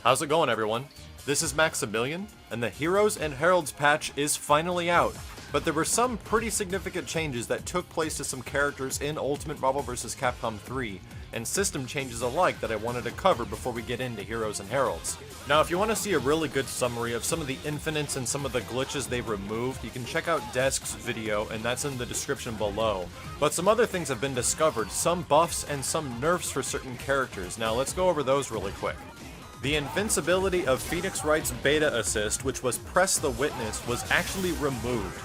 How's it going, everyone? This is Maximilian, and the Heroes and Heralds patch is finally out. But there were some pretty significant changes that took place to some characters in Ultimate Marvel vs. Capcom 3, and system changes alike that I wanted to cover before we get into Heroes and Heralds. Now, if you want to see a really good summary of some of the infinites and some of the glitches they've removed, you can check out Desk's video, and that's in the description below. But some other things have been discovered, some buffs and some nerfs for certain characters. Now, let's go over those really quick. The invincibility of Phoenix Wright's beta assist, which was Press the Witness, was actually removed.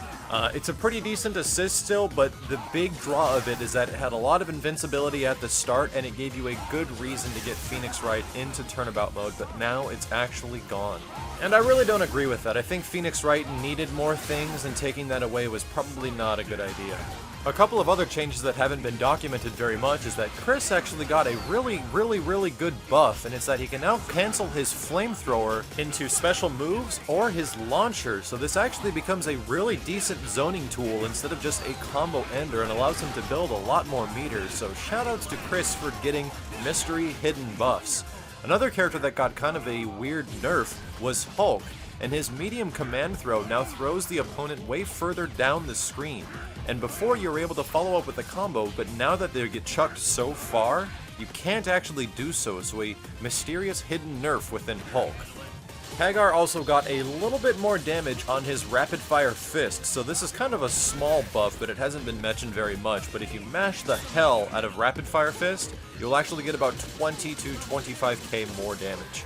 It's a pretty decent assist still, but the big draw of it is that it had a lot of invincibility at the start, and it gave you a good reason to get Phoenix Wright into turnabout mode, but now it's actually gone. And I really don't agree with that. I think Phoenix Wright needed more things, and taking that away was probably not a good idea. A couple of other changes that haven't been documented very much is that Chris actually got a really good buff, and it's that he can now cancel his flamethrower into special moves or his launcher, so this actually becomes a really decent zoning tool instead of just a combo ender and allows him to build a lot more meters, so shoutouts to Chris for getting mystery hidden buffs. Another character that got kind of a weird nerf was Hulk, and his medium command throw now throws the opponent way further down the screen. And before you were able to follow up with a combo, but now that they get chucked so far, you can't actually do so, so a mysterious hidden nerf within Hulk. Hagar also got a little bit more damage on his rapid fire fist, so this is kind of a small buff, but it hasn't been mentioned very much, but if you mash the hell out of rapid fire fist, you'll actually get about 20 to 25k more damage.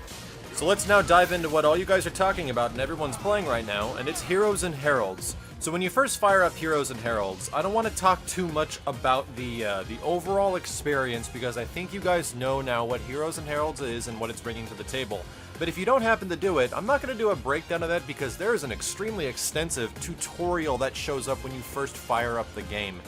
So let's now dive into what all you guys are talking about and everyone's playing right now, and it's Heroes and Heralds. So when you first fire up Heroes and Heralds, I don't want to talk too much about the overall experience because I think you guys know now what Heroes and Heralds is and what it's bringing to the table. But if you don't happen to do it, I'm not going to do a breakdown of that because there is an extremely extensive tutorial that shows up when you first fire up the game.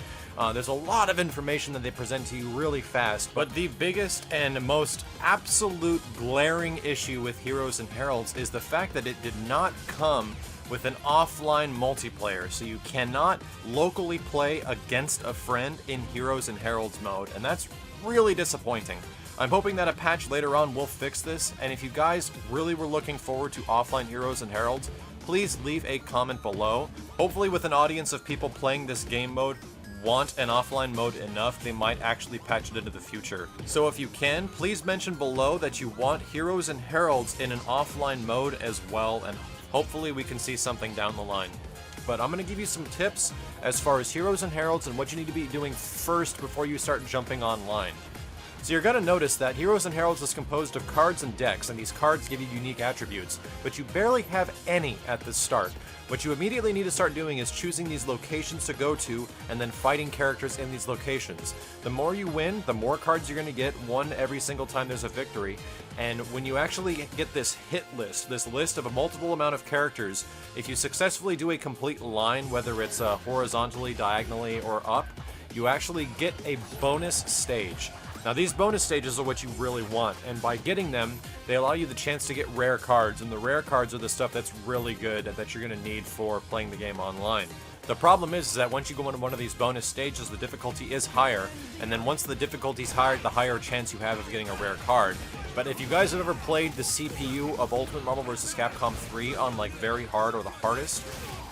There's a lot of information that they present to you really fast, but the biggest and most absolute glaring issue with Heroes and Heralds is the fact that it did not come with an offline multiplayer, so you cannot locally play against a friend in Heroes and Heralds mode, and that's really disappointing. I'm hoping that a patch later on will fix this, and if you guys really were looking forward to offline Heroes and Heralds, please leave a comment below. Hopefully with an audience of people playing this game mode want an offline mode enough, they might actually patch it into the future. So if you can, please mention below that you want Heroes and Heralds in an offline mode as well, and hopefully we can see something down the line. But I'm going to give you some tips as far as Heroes and Heralds and what you need to be doing first before you start jumping online. So you're going to notice that Heroes and Heralds is composed of cards and decks, and these cards give you unique attributes, but you barely have any at the start. What you immediately need to start doing is choosing these locations to go to, and then fighting characters in these locations. The more you win, the more cards you're going to get, one every single time there's a victory. And when you actually get this hit list, this list of a multiple amount of characters, if you successfully do a complete line, whether it's horizontally, diagonally, or up, you actually get a bonus stage. Now these bonus stages are what you really want, and by getting them, they allow you the chance to get rare cards, and the rare cards are the stuff that's really good and that you're going to need for playing the game online. The problem is that once you go into one of these bonus stages, the difficulty is higher, and then once the difficulty's higher, the higher chance you have of getting a rare card. But if you guys have ever played the CPU of Ultimate Marvel vs. Capcom 3 on like very hard or the hardest,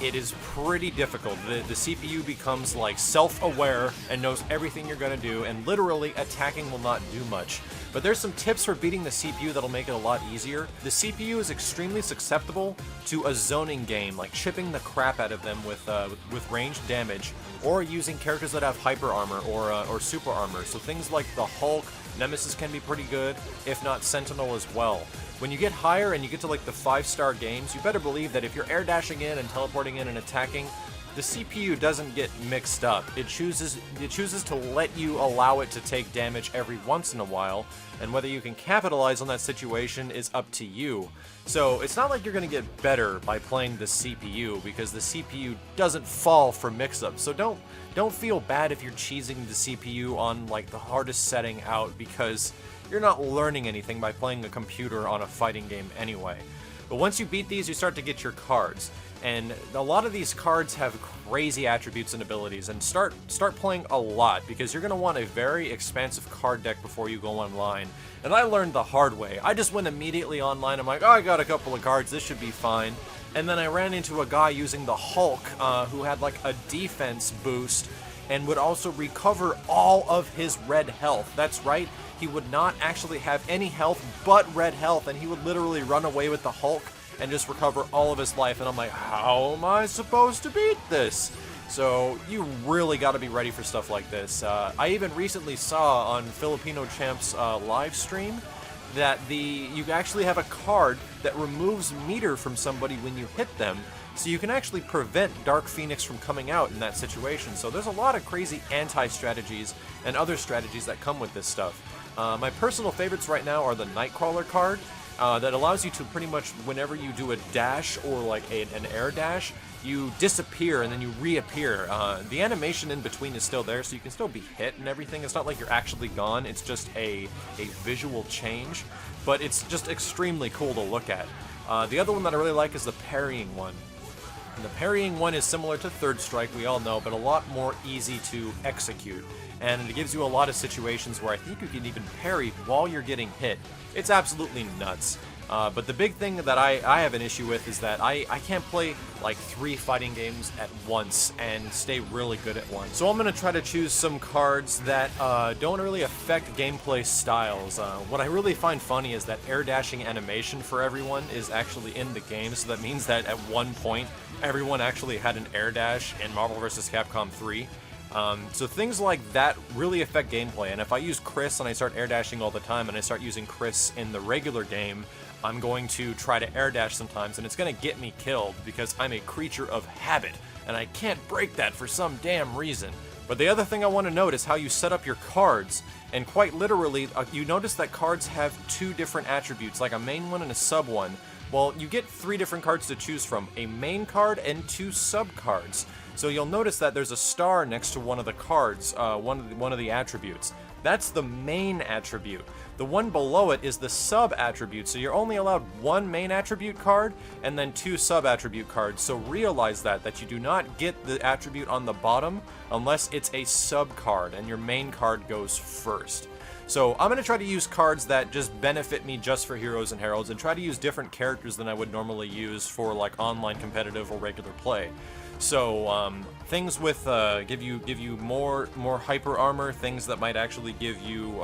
it is pretty difficult. The CPU becomes like self-aware and knows everything you're going to do, and literally attacking will not do much. But there's some tips for beating the CPU that'll make it a lot easier. The CPU is extremely susceptible to a zoning game, like chipping the crap out of them with ranged damage, or using characters that have hyper armor or super armor. So things like the Hulk, Nemesis can be pretty good, if not Sentinel as well. When you get higher and you get to like the 5-star games, you better believe that if you're air dashing in and teleporting in and attacking, the CPU doesn't get mixed up. It chooses to let you allow it to take damage every once in a while, and whether you can capitalize on that situation is up to you. So it's not like you're going to get better by playing the CPU, because the CPU doesn't fall for mix-ups. So don't feel bad if you're cheesing the CPU on like the hardest setting out, because you're not learning anything by playing a computer on a fighting game anyway. But once you beat these, you start to get your cards. And a lot of these cards have crazy attributes and abilities, and start playing a lot, because you're going to want a very expansive card deck before you go online. And I learned the hard way. I just went immediately online. I'm like, oh, I got a couple of cards, this should be fine. And then I ran into a guy using the Hulk, who had like a defense boost, and would also recover all of his red health. That's right, he would not actually have any health but red health, and he would literally run away with the Hulk and just recover all of his life. And I'm like, how am I supposed to beat this? So you really got to be ready for stuff like this. I even recently saw on Filipino Champ's live stream that you actually have a card that removes meter from somebody when you hit them, so you can actually prevent Dark Phoenix from coming out in that situation. So there's a lot of crazy anti-strategies and other strategies that come with this stuff. My personal favorites right now are the Nightcrawler card, that allows you to pretty much, whenever you do a dash or like an air dash, you disappear and then you reappear. The animation in between is still there, so you can still be hit and everything. It's not like you're actually gone, it's just a visual change, but it's just extremely cool to look at. The other one that I really like is the parrying one. And the parrying one is similar to Third Strike, we all know, but a lot more easy to execute. And it gives you a lot of situations where I think you can even parry while you're getting hit. It's absolutely nuts. But the big thing that I have an issue with is that I can't play like 3 fighting games at once and stay really good at one. So I'm going to try to choose some cards that don't really affect gameplay styles. What I really find funny is that air dashing animation for everyone is actually in the game, so that means that at one point everyone actually had an air dash in Marvel vs. Capcom 3. So things like that really affect gameplay, and if I use Chris and I start air dashing all the time and I start using Chris in the regular game, I'm going to try to air dash sometimes, and it's going to get me killed because I'm a creature of habit, and I can't break that for some damn reason. But the other thing I want to note is how you set up your cards, and quite literally, you notice that cards have 2 different attributes, like a main one and a sub one. Well, you get 3 different cards to choose from, a main card and 2 sub cards. So you'll notice that there's a star next to one of the cards, one of the attributes. That's the main attribute. The one below it is the sub attribute, so you're only allowed 1 main attribute card and then 2 sub attribute cards. So realize that you do not get the attribute on the bottom unless it's a sub card and your main card goes first. So I'm going to try to use cards that just benefit me just for Heroes and Heralds, and try to use different characters than I would normally use for like online competitive or regular play. So things with give you more hyper armor, things that might actually give you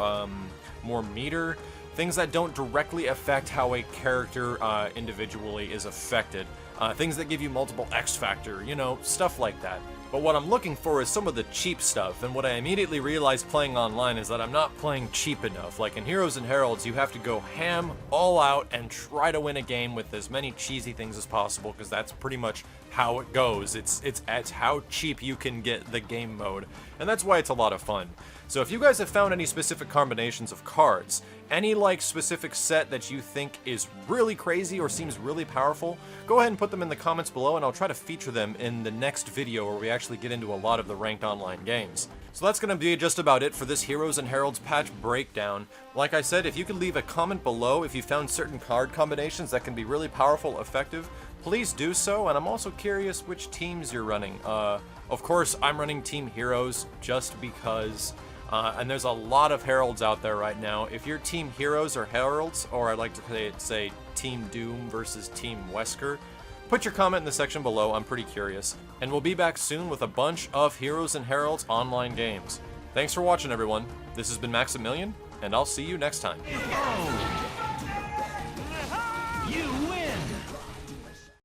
more meter, things that don't directly affect how a character individually is affected, things that give you multiple X factor, you know, stuff like that. But what I'm looking for is some of the cheap stuff, and what I immediately realized playing online is that I'm not playing cheap enough. Like in Heroes and Heralds, you have to go ham, all out, and try to win a game with as many cheesy things as possible, because that's pretty much how it goes. It's how cheap you can get the game mode, and that's why it's a lot of fun. So if you guys have found any specific combinations of cards, any like specific set that you think is really crazy or seems really powerful, go ahead and put them in the comments below, and I'll try to feature them in the next video where we actually get into a lot of the ranked online games. So that's going to be just about it for this Heroes and Heralds patch breakdown. Like I said, if you could leave a comment below if you found certain card combinations that can be really powerful, effective, please do so, and I'm also curious which teams you're running. Of course, I'm running Team Heroes just because, and there's a lot of Heralds out there right now. If you're Team Heroes or Heralds, or I'd like to say Team Doom versus Team Wesker, put your comment in the section below, I'm pretty curious. And we'll be back soon with a bunch of Heroes and Heralds online games. Thanks for watching, everyone. This has been Maximilian, and I'll see you next time.